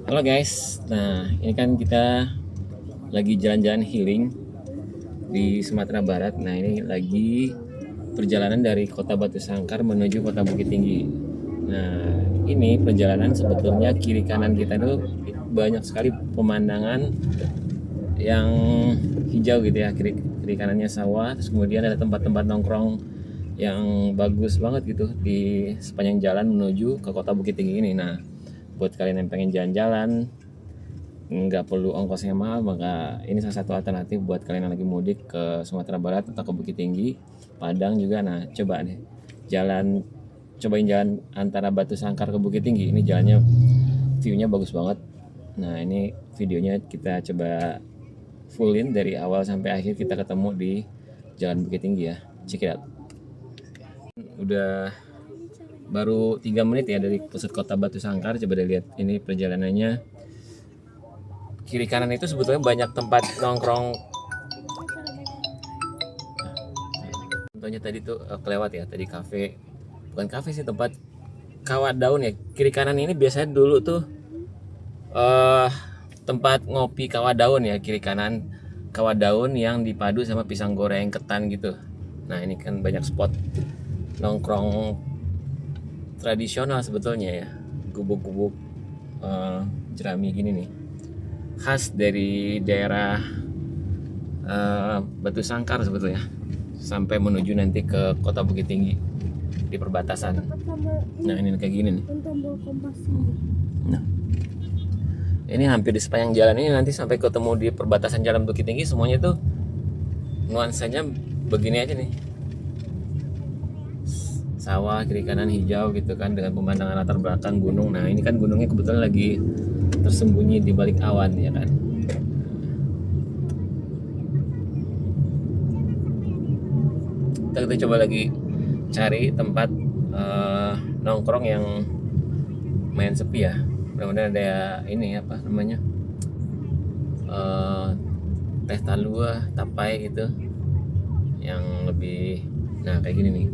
Halo guys, nah ini kan kita lagi jalan-jalan healing di Sumatera Barat. Nah ini lagi perjalanan dari kota Batu Sangkar menuju kota Bukit Tinggi. Nah ini perjalanan sebetulnya kiri kanan kita tuh banyak sekali pemandangan yang hijau gitu ya. Kiri kanannya sawah, terus kemudian ada tempat-tempat nongkrong yang bagus banget gitu di sepanjang jalan menuju ke kota Bukit Tinggi ini. Nah buat kalian yang pengen jalan-jalan nggak perlu ongkos yang mahal, maka ini salah satu alternatif buat kalian yang lagi mudik ke Sumatera Barat atau ke Bukit Tinggi, Padang juga. Nah coba deh cobain jalan antara Batu Sangkar ke Bukit Tinggi. Ini jalannya viewnya bagus banget. Nah ini videonya kita coba fullin dari awal sampai akhir, kita ketemu di Jalan Bukit Tinggi ya. Check it out. Udah baru 3 menit ya dari pusat kota Batu Sangkar. Coba deh lihat ini perjalanannya. Kiri kanan itu sebetulnya banyak tempat nongkrong. Contohnya tadi tuh kelewat ya, tadi kafe, bukan kafe sih, tempat kawat daun ya. Kiri kanan ini biasanya dulu tuh eh tempat ngopi kawat daun ya. Kiri kanan kawat daun yang dipadu sama pisang goreng ketan gitu. Nah ini kan banyak spot nongkrong tradisional sebetulnya ya, gubuk-gubuk jerami gini nih, khas dari daerah Batu Sangkar sebetulnya, sampai menuju nanti ke kota Bukit Tinggi di perbatasan. Nah ini kayak gini nih. Nah ini hampir di sepanjang jalan ini nanti sampai ketemu di perbatasan Jalan Bukit Tinggi, semuanya tuh nuansanya begini aja nih, sawah kiri kanan hijau gitu kan, dengan pemandangan latar belakang gunung. Nah ini kan gunungnya kebetulan lagi tersembunyi di balik awan ya kan. Kita coba lagi cari tempat nongkrong yang main sepi ya. Mudah-mudahan ada ini apa namanya, teh talua, tapai gitu yang lebih. Nah kayak gini nih,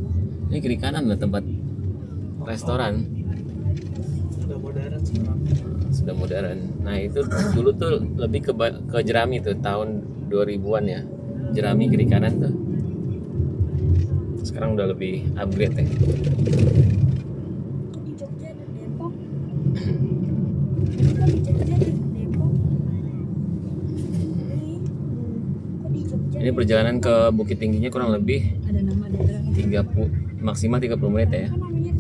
ini kiri kanan lah tempat restoran. Sudah modern sekarang. Sudah modern. Nah itu dulu tuh lebih ke jerami tuh tahun 2000-an ya, jerami kiri kanan tuh. Sekarang udah lebih upgrade ya. Di Jogja dan Depok. Kok di Jogja dan Depok? Kok di Jogja? Ini perjalanan ke Bukit Tingginya kurang lebih Ada nama daerah. 30 maksimal 30 menit ya. Kan namanya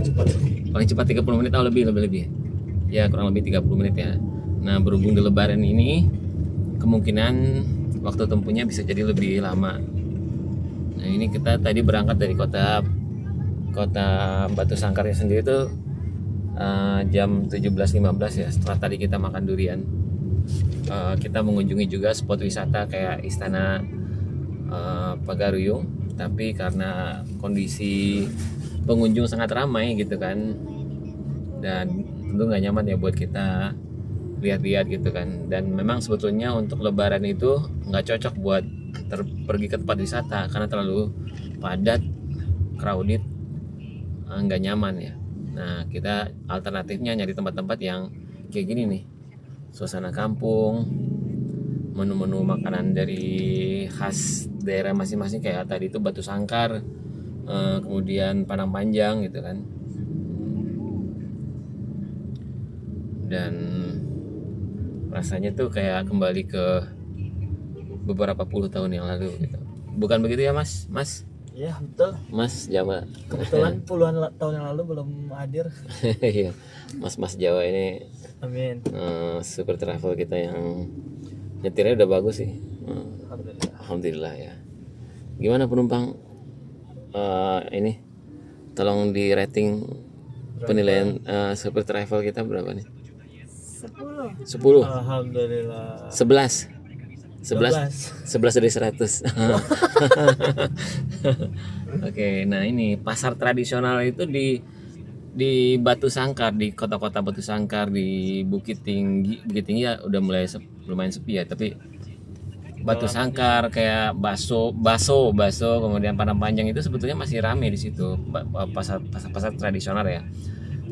cepat. Paling cepat 30 menit atau lebih. Ya kurang lebih 30 menit ya. Nah berhubung di Lebaran ini kemungkinan waktu tempuhnya bisa jadi lebih lama. Nah ini kita tadi berangkat dari kota Batu Sangkarnya sendiri tuh jam 17.15 ya. Setelah tadi kita makan durian, kita mengunjungi juga spot wisata kayak Istana Pagaruyung. Tapi karena kondisi pengunjung sangat ramai gitu kan, dan tentu nggak nyaman ya buat kita lihat-lihat gitu kan. Dan memang sebetulnya untuk Lebaran itu nggak cocok buat pergi ke tempat wisata karena terlalu padat, crowded, nggak nyaman ya. Nah kita alternatifnya nyari tempat-tempat yang kayak gini nih, suasana kampung, menu-menu makanan dari khas daerah masing-masing, kayak tadi itu Batu Sangkar, kemudian Padang Panjang gitu kan. Dan rasanya tuh kayak kembali ke beberapa puluh tahun yang lalu gitu. Bukan begitu ya Mas? Iya betul. Mas Jawa. Kebetulan puluhan tahun yang lalu belum hadir. Iya. Mas Jawa ini Amin. super travel kita yang nyetirnya udah bagus sih. Alhamdulillah. Alhamdulillah ya. Gimana penumpang ini? Tolong di rating penilaian super travel kita berapa nih? 10. 10. Alhamdulillah. 11 dari 100. Oke, nah ini pasar tradisional itu di Batu Sangkar, di kota-kota Batu Sangkar, di Bukit Tinggi ya udah mulai lumayan sepi ya. Tapi Batu Sangkar kayak baso, kemudian Padang Panjang itu sebetulnya masih rame di situ, pasar tradisional ya.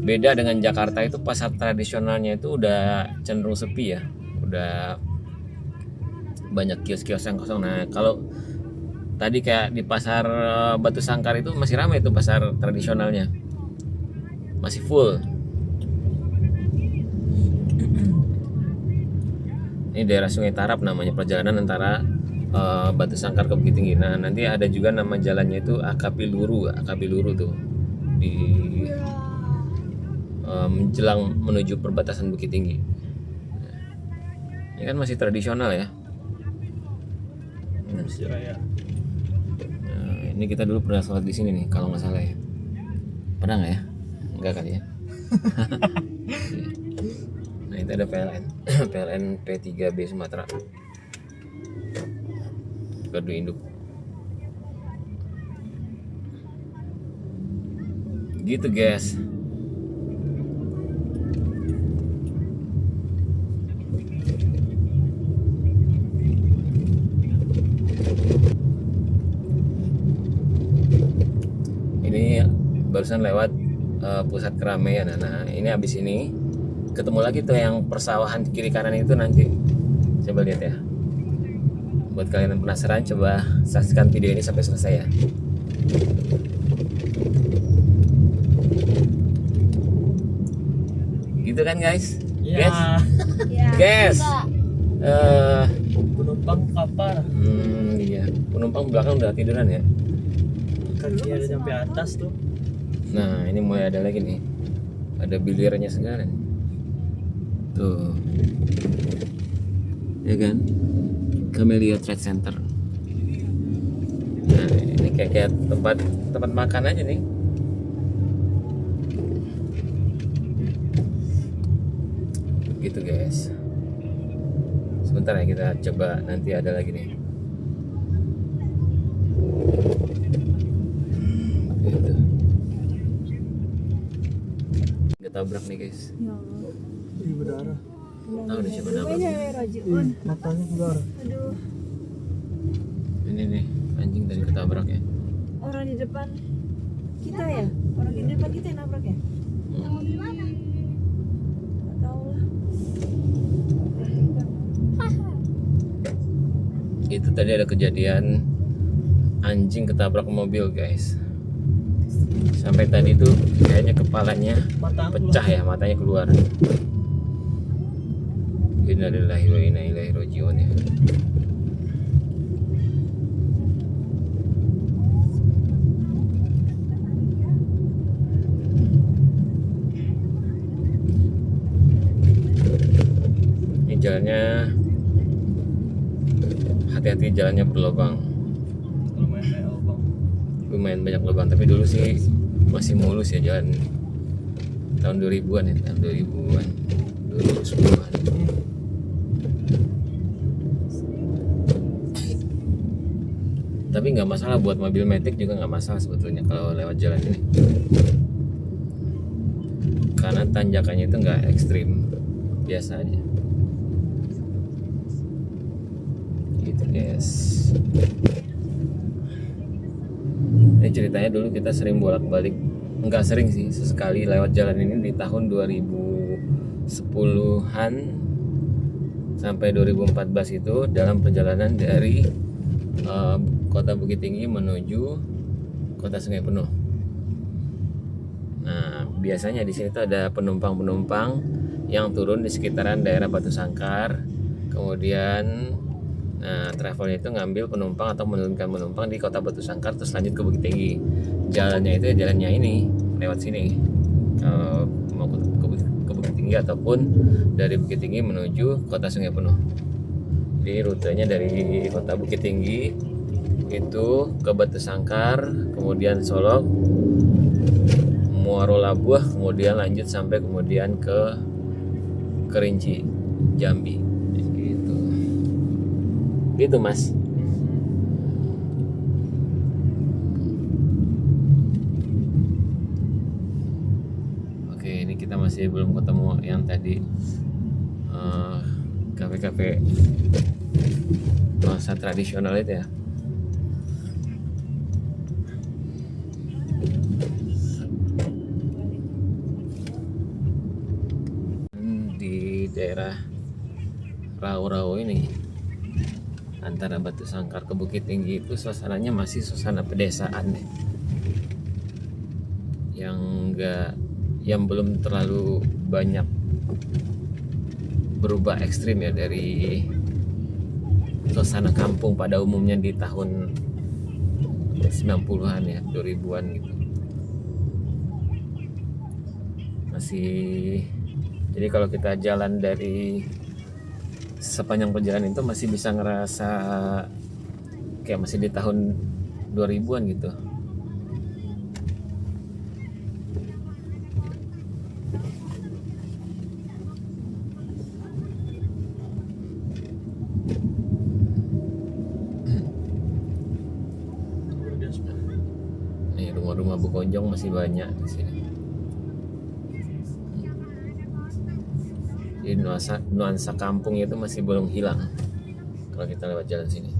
Beda dengan Jakarta, itu pasar tradisionalnya itu udah cenderung sepi ya, udah banyak kios-kios yang kosong. Nah kalau tadi kayak di pasar Batu Sangkar itu masih ramai, itu pasar tradisionalnya masih full. Ini daerah Sungai Tarap namanya, perjalanan antara Batu Sangkar ke Bukit Tinggi. Nah nanti ada juga nama jalannya itu Akapiluru tuh di menjelang menuju perbatasan Bukit Tinggi. Ini kan masih tradisional ya. Masih raya. Nah, ini kita dulu pernah sholat di sini nih kalau nggak salah ya. Pernah nggak ya? Enggak kali ya. Nah itu ada PLN PLN P3B Sumatera, gardu induk gitu guys. Ini barusan lewat pusat keramaian. Nah ini habis ini ketemu lagi tuh yang persawahan kiri kanan itu, nanti coba lihat ya. Buat kalian yang penasaran, coba saksikan video ini sampai selesai ya. Gitu kan guys? Iya. Ya. Guys. Penumpang kapal. Iya. Penumpang belakang udah tiduran ya. Kaki ada sampai atas tuh. Nah ini mulai ada lagi nih. Ada bilirnya segala nih. Tuh. Ya kan? Camellia Trade Center. Nah ini kayak tempat makan aja nih. Gitu guys. Sebentar ya, kita coba, nanti ada lagi nih. Gitu. Ketabrak nih guys. Ya Allah. Ih, berdarah. Tahu nih siapa nabrak? Namanya Rajiun. Matanya berdarah. Aduh, Ini nih anjing tadi ketabrak ya. orang di depan kita ya? Orang di depan kita yang nabrak ya? Nggak tahu lah. Itu tadi ada kejadian anjing ketabrak mobil guys. Sampai tadi tuh kayaknya kepalanya Mata pecah ya, matanya keluar. Innalillahi wa inna ilaihi rajiun ya. Ini jalannya, hati-hati jalannya berlubang. Lumayan banyak lubang, tapi dulu sih masih mulus ya jalan. Tahun 2000-an ya, tahun 2000-an, 2010-an. Tapi nggak masalah, buat mobil matic juga nggak masalah sebetulnya kalau lewat jalan ini, karena tanjakannya itu nggak ekstrim, biasa aja gitu guys. Ini ceritanya dulu kita sering bolak-balik, nggak sering sih, sesekali lewat jalan ini di tahun 2010-an sampai 2014 itu, dalam perjalanan dari kota Bukit Tinggi menuju kota Sungai Penuh. Nah biasanya di sini tuh ada penumpang-penumpang yang turun di sekitaran daerah Batu Sangkar, kemudian travelnya itu ngambil penumpang atau menurunkan penumpang di kota Batu Sangkar terus lanjut ke Bukit Tinggi. Jalannya itu jalannya ini lewat sini kalau mau ke Bukit Tinggi, ataupun dari Bukit Tinggi menuju kota Sungai Penuh. Jadi rutenya dari kota Bukit Tinggi itu ke Batu Sangkar, kemudian Solok, Muaro Labuh, kemudian lanjut sampai kemudian ke Kerinci, Jambi. Gitu mas. Oke, ini kita masih belum ketemu yang tadi kafe-kafe masa tradisional itu ya. daerah Rau-Rau ini, antara Batu Sangkar ke Bukit Tinggi itu suasananya masih suasana pedesaan deh. Yang belum terlalu banyak berubah ekstrim ya dari suasana kampung pada umumnya di tahun 90-an ya, 2000-an gitu. Jadi kalau kita jalan dari sepanjang perjalanan itu masih bisa ngerasa kayak masih di tahun 2000-an gitu. Nih rumah-rumah bekonjong masih banyak di sini. Jadi nuansa kampung itu masih belum hilang kalau kita lewat jalan sini.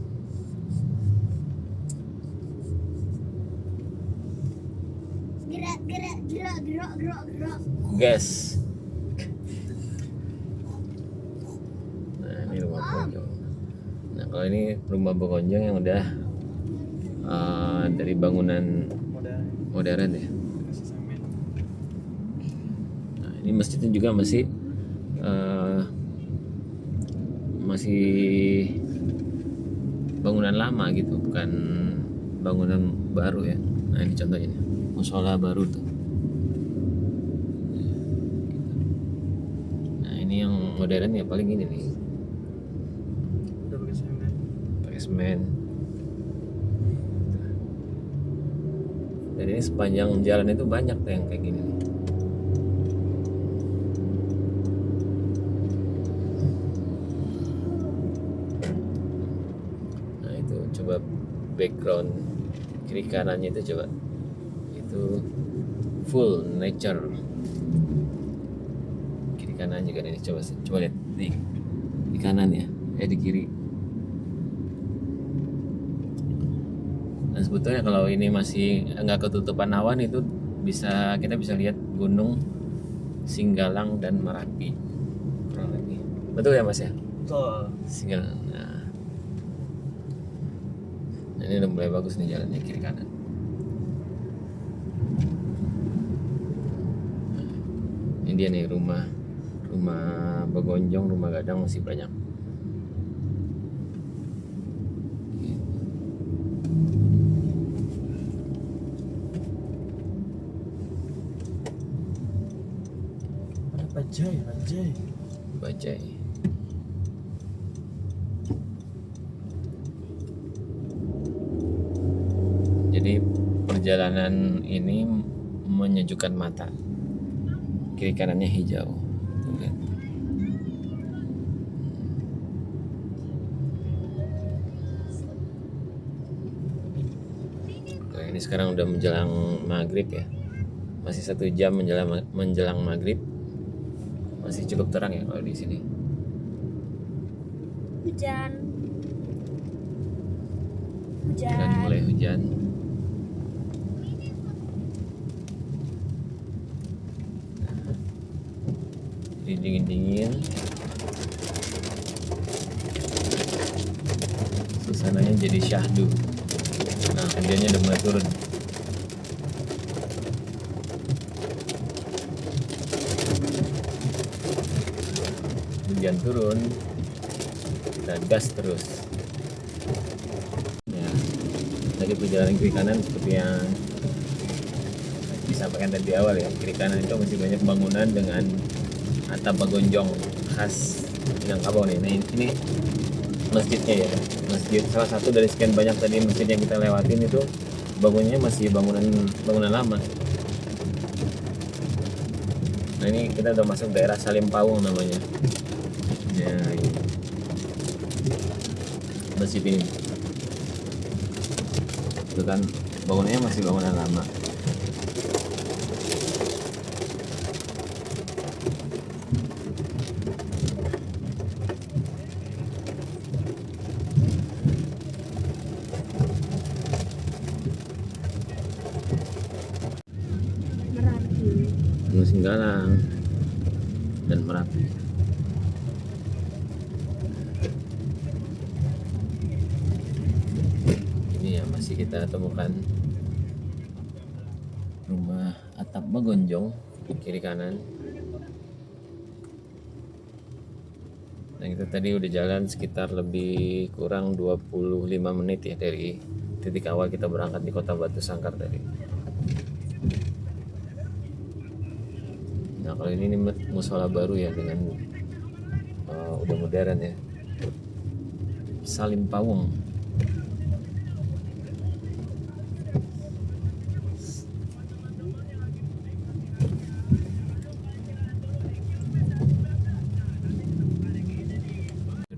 Gerak. Gas. Nah ini rumah bekonjong. Nah kalau ini rumah bekonjong yang udah dari bangunan modern ya. Nah ini masjidnya juga masih bangunan lama gitu, bukan bangunan baru ya. Nah ini contohnya nih, musola baru tuh. Nah ini yang modern ya paling ini nih, Udah pakai semen. pakai semen. Dan ini sepanjang jalan itu banyak tuh yang kayak gini nih. Nah itu coba background kiri kanannya itu coba, itu full nature. Kiri kanan juga ini, coba lihat di kanan ya, di kiri. Dan sebetulnya kalau ini masih nggak ketutupan awan itu kita bisa lihat Gunung Singgalang dan Merapi kurang lebih. Betul ya Mas ya? Betul. Singgalang. Nah ini udah mulai bagus nih jalannya kiri kanan. Ini dia nih rumah begonjong, rumah gadang masih banyak. Bajai. Jadi perjalanan ini menyejukkan mata. Kiri kanannya hijau. Tuh, lihat. Nah, ini sekarang udah menjelang maghrib ya. Masih 1 jam menjelang maghrib. Masih cukup terang ya kalau di sini. Hujan. Dan mulai hujan. Jadi dingin-dingin. Suasananya jadi syahdu. Nah, hujannya udah mulai turun. Hujan turun, kita gas terus. Ya, tadi perjalanan kiri kanan seperti yang disampaikan tadi awal ya, kiri kanan itu masih banyak bangunan dengan atap begonjong khas Minangkabau nih. Nah ini masjidnya ya, masjid salah satu dari sekian banyak tadi masjid yang kita lewatin itu bangunannya masih bangunan lama. Nah ini kita udah masuk daerah Salim Pawung namanya. Ya, masjid ini itu kan bangunannya masih bangunan lama. Merapi. Gunung Singgalang dan Merapi. masih kita temukan rumah atap bagonjong kiri kanan. Nah kita tadi udah jalan sekitar lebih kurang 25 menit ya dari titik awal kita berangkat di Kota Batu Sangkar tadi. Nah kalau ini musola baru ya dengan udah modern ya. Salim Pawong.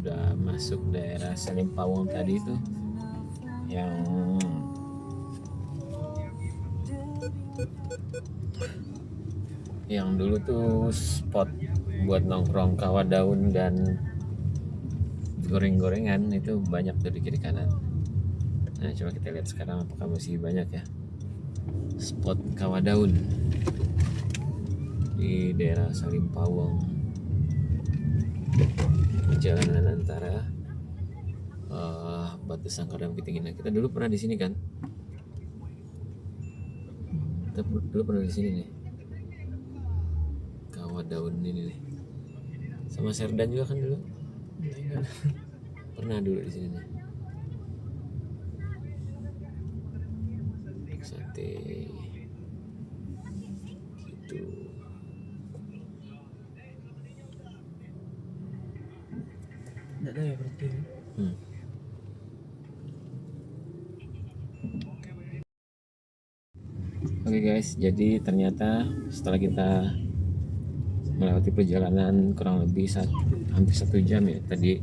Sudah masuk daerah Salim Pawong tadi itu yang dulu tuh spot buat nongkrong kawah daun dan goreng-gorengan itu banyak dari kiri kanan. Nah coba kita lihat sekarang apakah masih banyak ya spot kawah daun di daerah Salim Pawong, perjalanan antara Batu Sangkar dan Bukit Tinggi. Nah, kita dulu pernah di sini kan? Kita dulu pernah di sini nih. Kawah daun ini nih. Sama Serdan juga kan dulu? Enggak. Pernah dulu di sini nih. Sate gitu. Enggak ada ya berarti. Oke guys, jadi ternyata setelah kita melewati perjalanan kurang lebih hampir 1 jam ya tadi,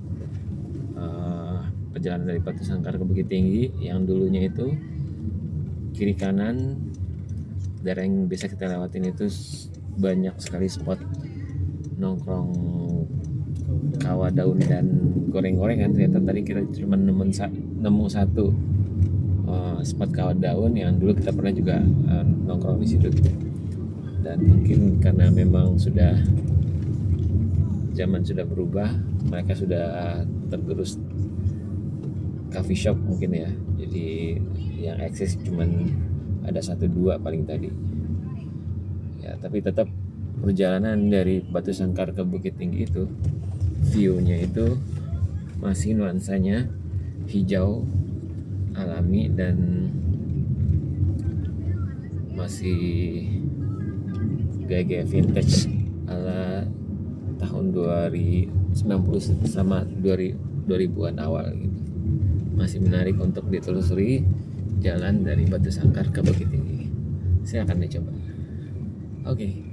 perjalanan dari Batu Sangkar ke Bukit Tinggi yang dulunya itu kiri kanan daerah yang bisa kita lewatin itu banyak sekali spot nongkrong kawah daun dan goreng-gorengan. Ternyata tadi kita cuma nemu satu spot kawah daun yang dulu kita pernah juga nongkrong di situ gitu. Dan mungkin karena memang zaman sudah berubah, mereka sudah tergerus coffee shop mungkin ya, jadi yang eksis cuman ada 1-2 paling tadi ya. Tapi tetap perjalanan dari Batu Sangkar ke Bukit Tinggi itu view-nya itu masih nuansanya hijau alami dan masih gaya-gaya vintage ala tahun 90 sama 2000-an awal gitu. Masih menarik untuk ditelusuri jalan dari Batu Sangkar ke Bukit Tinggi. Saya akan mencoba. Oke.